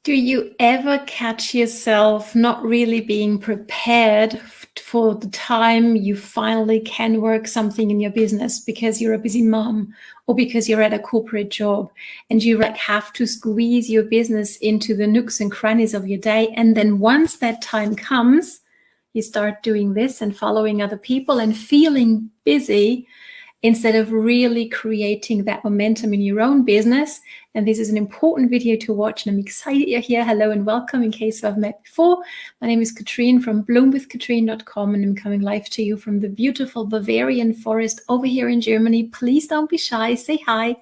Do you ever catch yourself not really being prepared for the time you finally can work something in your business because you're a busy mom or because you're at a corporate job and you have to squeeze your business into the nooks and crannies of your day, and then once that time comes, you start doing this and following other people and feeling busy instead of really creating that momentum in your own business? And this is an important video to watch, and I'm excited you're here. Hello and welcome in case I've met before. My name is Katrin from bloomwithkatrin.com, and I'm coming live to you from the beautiful Bavarian forest over here in Germany. Please don't be shy, say hi.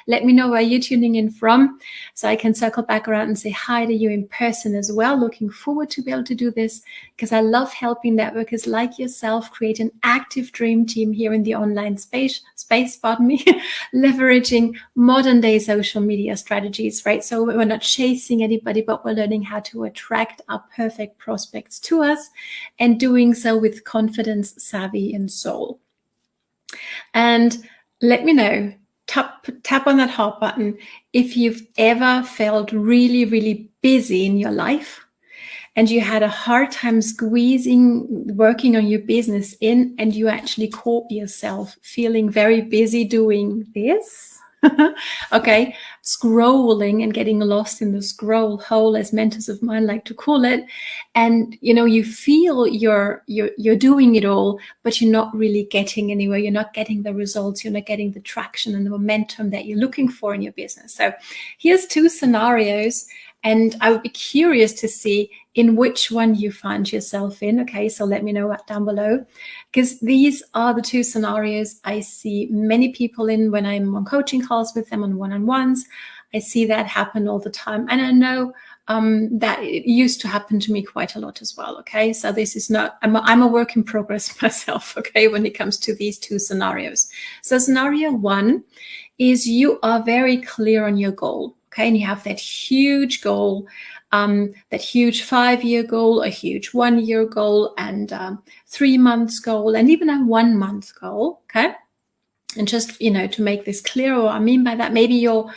Let me know where you're tuning in from so I can circle back around and say hi to you in person as well. Looking forward to be able to do this because I love helping networkers like yourself create an active dream team here in the online space, leveraging modern day social media strategies, right? So we're not chasing anybody, but we're learning how to attract our perfect prospects to us and doing so with confidence, savvy, and soul. And let me know, tap on that heart button if you've ever felt really, really busy in your life and you had a hard time working on your business in, and you actually caught yourself feeling very busy doing this. Okay, scrolling and getting lost in the scroll hole, as mentors of mine like to call it. And you feel you're doing it all, but you're not really getting anywhere. You're not getting the results. You're not getting the traction and the momentum that you're looking for in your business. So here's two scenarios, and I would be curious to see in which one you find yourself in. Okay, so let me know down below, because these are the two scenarios I see many people in when I'm on coaching calls with them on one-on-ones. I see that happen all the time, and I know that it used to happen to me quite a lot as well. Okay, so this is not, I'm a work in progress myself, okay, when it comes to these two scenarios. So scenario one is you are very clear on your goal, okay, and you have that huge goal, that huge 5-year goal, a huge 1-year goal, and 3 months goal, and even a 1 month goal. Okay, and just to make this clear, what I mean by that, maybe your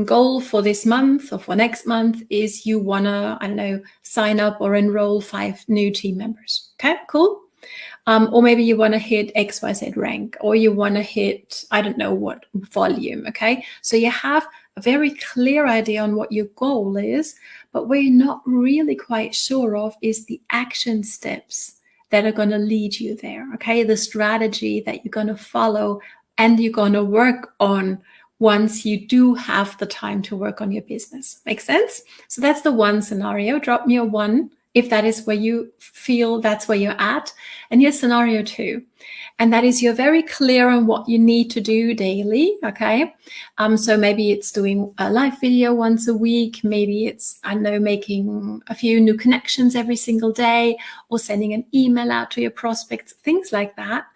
goal for this month or for next month is you wanna, I don't know, sign up or enroll 5 new team members. Okay, cool. Or maybe you want to hit XYZ rank, or you want to hit, I don't know what volume. Okay, so you have a very clear idea on what your goal is, but what you're not really quite sure of is the action steps that are going to lead you there. Okay, the strategy that you're going to follow and you're going to work on once you do have the time to work on your business. Make sense? So that's the one scenario. Drop me a 1 if that is where you feel that's where you're at. And here's scenario 2. And that is, you're very clear on what you need to do daily, okay? So maybe it's doing a live video once a week. Maybe it's, I don't know, making a few new connections every single day, or sending an email out to your prospects, things like that.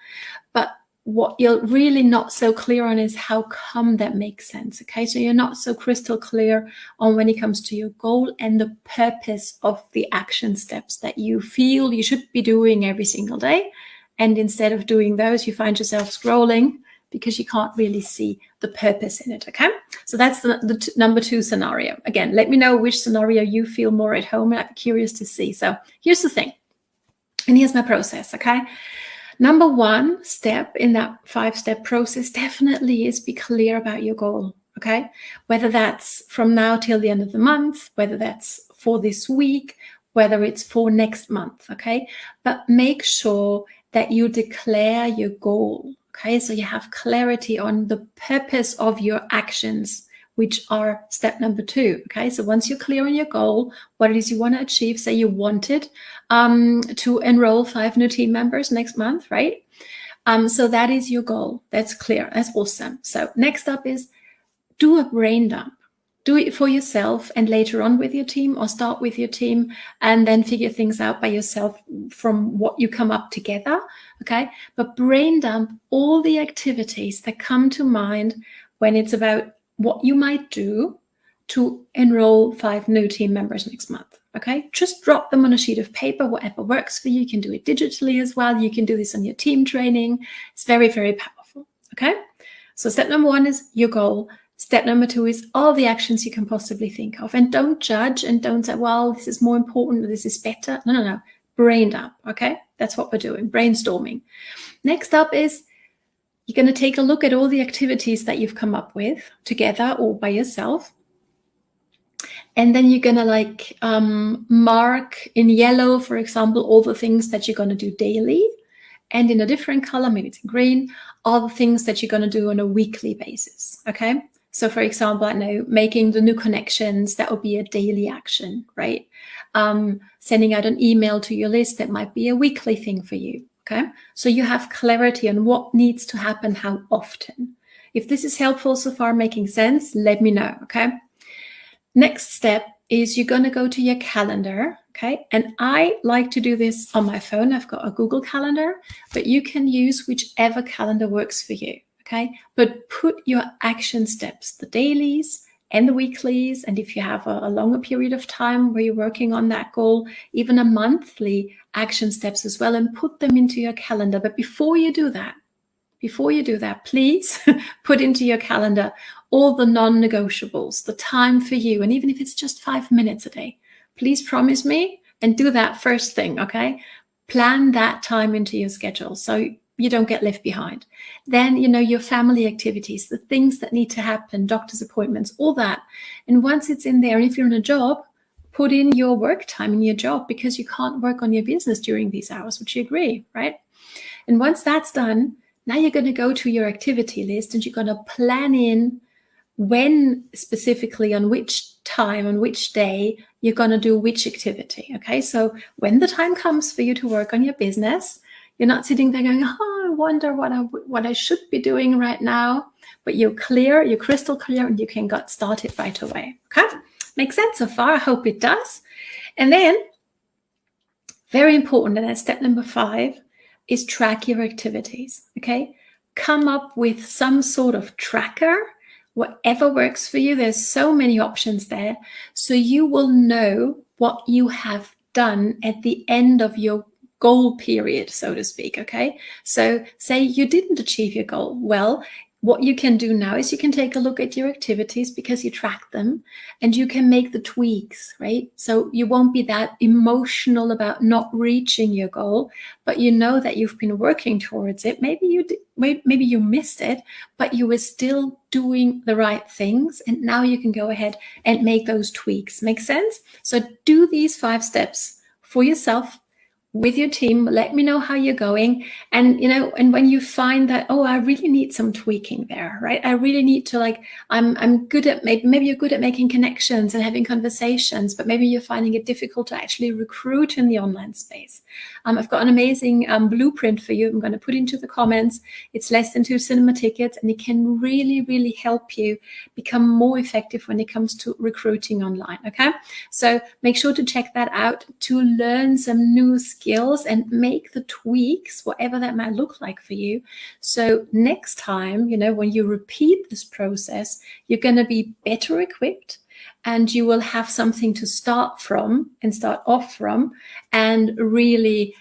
But what you're really not so clear on is how come that makes sense, okay? So you're not so crystal clear on when it comes to your goal and the purpose of the action steps that you feel you should be doing every single day. And instead of doing those, you find yourself scrolling because you can't really see the purpose in it, okay? So that's the number 2 scenario. Again, let me know which scenario you feel more at home. I'm curious to see. So here's the thing, and here's my process, okay? Number 1 step in that 5-step process definitely is be clear about your goal, okay? Whether that's from now till the end of the month, whether that's for this week, whether it's for next month, okay? But make sure that you declare your goal, okay? So you have clarity on the purpose of your actions, which are step number 2, okay? So once you're clear on your goal, what it is you want to achieve, say you wanted to enroll 5 new team members next month, right? So that is your goal. That's clear. That's awesome. So next up is do a brain dump. Do it for yourself and later on with your team, or start with your team and then figure things out by yourself from what you come up together, okay? But brain dump all the activities that come to mind when it's about what you might do to enroll 5 new team members next month, okay? Just drop them on a sheet of paper, whatever works for you. You can do it digitally as well. You can do this on your team training. It's very, very powerful, okay? So step number 1 is your goal. Step number 2 is all the actions you can possibly think of. And don't judge and don't say, well, this is more important, or this is better. No. Brain dump, okay? That's what we're doing, brainstorming. Next up is you're going to take a look at all the activities that you've come up with together or by yourself. And then you're going to mark in yellow, for example, all the things that you're going to do daily. And in a different color, maybe it's in green, all the things that you're going to do on a weekly basis, okay? So for example, I know making the new connections, that would be a daily action, right? Sending out an email to your list, that might be a weekly thing for you, okay? So you have clarity on what needs to happen, how often. If this is helpful so far, making sense, let me know, okay? Next step is you're going to go to your calendar, okay? And I like to do this on my phone. I've got a Google Calendar, but you can use whichever calendar works for you, okay? But put your action steps, the dailies and the weeklies, and if you have a longer period of time where you're working on that goal, even a monthly action steps as well, and put them into your calendar. But before you do that, please put into your calendar all the non-negotiables, the time for you. And even if it's just 5 minutes a day, please promise me and do that first thing, okay? Plan that time into your schedule so you don't get left behind. Then, your family activities, the things that need to happen, doctor's appointments, all that. And once it's in there, and if you're in a job, put in your work time in your job, because you can't work on your business during these hours, which you agree, right? And once that's done, now you're going to go to your activity list and you're going to plan in when specifically, on which time, on which day you're going to do which activity. Okay, so when the time comes for you to work on your business, you're not sitting there going, oh, I wonder what I should be doing right now. But you're clear, you're crystal clear, and you can get started right away. Okay, makes sense so far? I hope it does. And then, very important, and that's step number 5, is track your activities, okay? Come up with some sort of tracker, whatever works for you. There's so many options there. So you will know what you have done at the end of your goal period, so to speak, okay? So say you didn't achieve your goal. Well, what you can do now is you can take a look at your activities, because you track them, and you can make the tweaks, right? So you won't be that emotional about not reaching your goal, but you know that you've been working towards it. Maybe you missed it, but you were still doing the right things. And now you can go ahead and make those tweaks. Make sense? So do these 5 steps for yourself, with your team. Let me know how you're going. And, and when you find that, oh, I really need some tweaking there, right? I really need to I'm good at, maybe you're good at making connections and having conversations, but maybe you're finding it difficult to actually recruit in the online space. I've got an amazing blueprint for you. I'm going to put into the comments. It's less than 2 cinema tickets, and it can really, really help you become more effective when it comes to recruiting online. Okay. So make sure to check that out to learn some new skills and make the tweaks, whatever that might look like for you. So next time, when you repeat this process, you're going to be better equipped, and you will have something to start off from, and really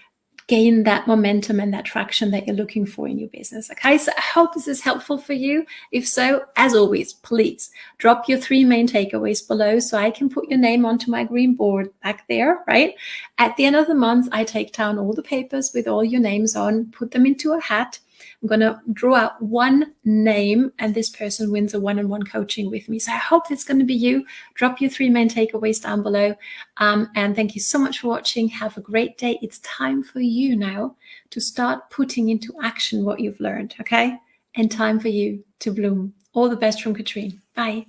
gain that momentum and that traction that you're looking for in your business. Okay, so I hope this is helpful for you. If so, as always, please drop your 3 main takeaways below so I can put your name onto my green board back there, right? At the end of the month, I take down all the papers with all your names on, put them into a hat. I'm going to draw out 1 name, and this person wins a one-on-one coaching with me. So I hope it's going to be you. Drop your 3 main takeaways down below. And thank you so much for watching. Have a great day. It's time for you now to start putting into action what you've learned, okay? And time for you to bloom. All the best from Katrin. Bye.